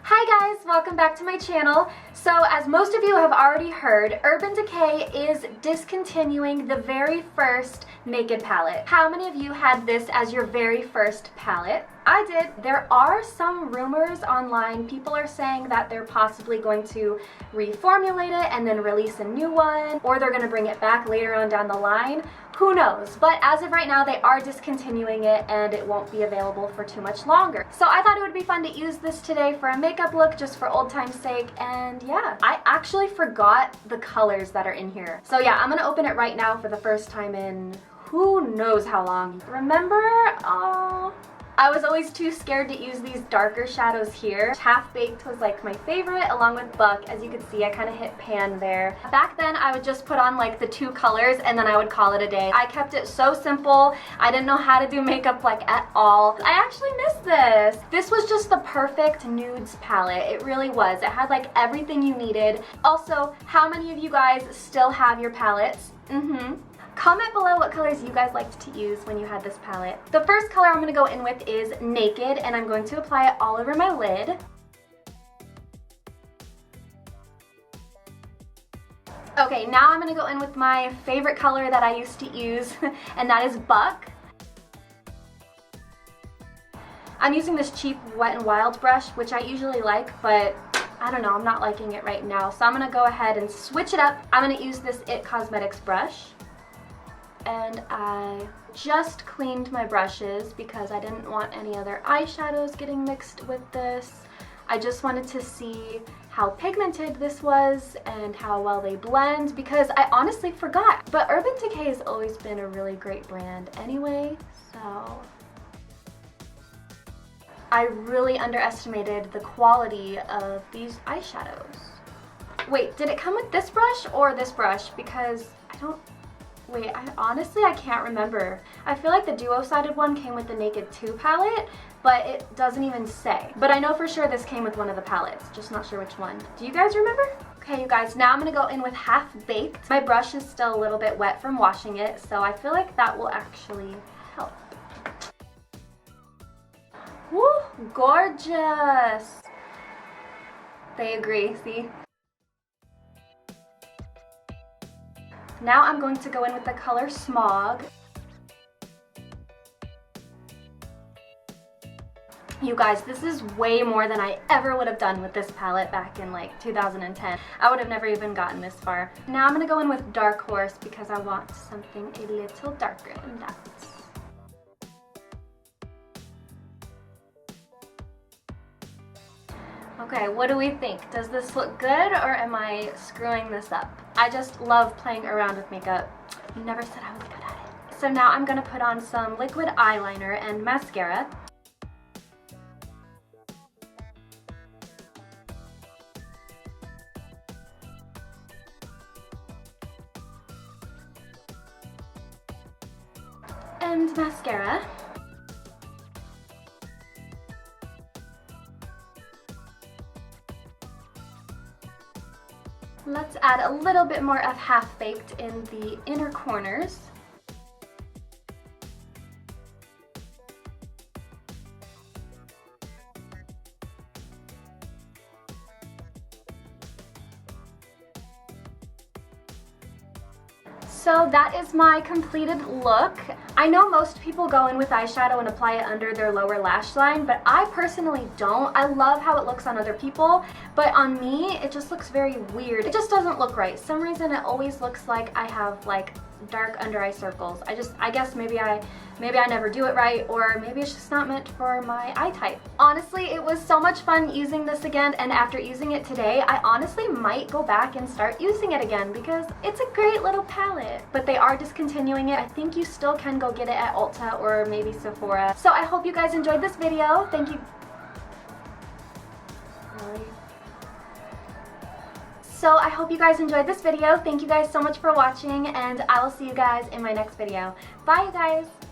Hi guys, welcome back to my channel. So as most of you have already heard, Urban Decay is discontinuing the very first Naked palette. How many of you had this as your very first palette? I did. There are some rumors online. People are saying that they're possibly going to reformulate it and then release a new one, or they're going to bring it back later on down the line. Who knows? But as of right now, they are discontinuing it and it won't be available for too much longer. So I thought it would be fun to use this today for a makeup look, just for old time's sake. And yeah, I actually forgot the colors that are in here. So yeah, I'm gonna open it right now for the first time in who knows how long. Remember? I was always too scared to use these darker shadows here. Half Baked was like my favorite, along with Buck. As you can see, I kind of hit pan there. Back then, I would just put on like the two colors and then I would call it a day. I kept it so simple. I didn't know how to do makeup like at all. I actually miss this. This was just the perfect nudes palette. It really was. It had like everything you needed. Also, how many of you guys still have your palettes? Comment below what colors you guys liked to use when you had this palette. The first color I'm going to go in with is Naked, and I'm going to apply it all over my lid. Okay, now I'm going to go in with my favorite color that I used to use, and that is Buck. I'm using this cheap Wet n Wild brush, which I usually like, but I don't know, I'm not liking it right now. So I'm going to go ahead and switch it up. I'm going to use this IT Cosmetics brush. And I just cleaned my brushes because I didn't want any other eyeshadows getting mixed with this. I just wanted to see how pigmented this was and how well they blend, because I honestly forgot. But Urban Decay has always been a really great brand anyway, so I really underestimated the quality of these eyeshadows. Wait, did it come with this brush or this brush? Because Wait, I can't remember. I feel like the duo-sided one came with the Naked 2 palette, but it doesn't even say. But I know for sure this came with one of the palettes, just not sure which one. Do you guys remember? Okay, you guys, now I'm gonna go in with Half Baked. My brush is still a little bit wet from washing it, so I feel like that will actually help. Woo, gorgeous! They agree, see? Now I'm going to go in with the color Smog. You guys, this is way more than I ever would have done with this palette back in like 2010. I would have never even gotten this far. Now I'm going to go in with Dark Horse because I want something a little darker than that. Okay, what do we think? Does this look good, or am I screwing this up? I just love playing around with makeup. You never said I was good at it. So now I'm gonna put on some liquid eyeliner and mascara. And mascara. Let's add a little bit more of Half Baked in the inner corners. So that is my completed look. I know most people go in with eyeshadow and apply it under their lower lash line, but I personally don't. I love how it looks on other people, but on me, it just looks very weird. It just doesn't look right. Some reason it always looks like I have like dark under eye circles. I guess maybe I never do it right, or maybe it's just not meant for my eye type. Honestly, it was so much fun using this again, and after using it today, I honestly might go back and start using it again because it's a great little palette. But they are discontinuing it. I think you still can go get it at Ulta or maybe Sephora. So I hope you guys enjoyed this video. Thank you. So I hope you guys enjoyed this video. Thank you guys so much for watching, and I will see you guys in my next video. Bye, you guys!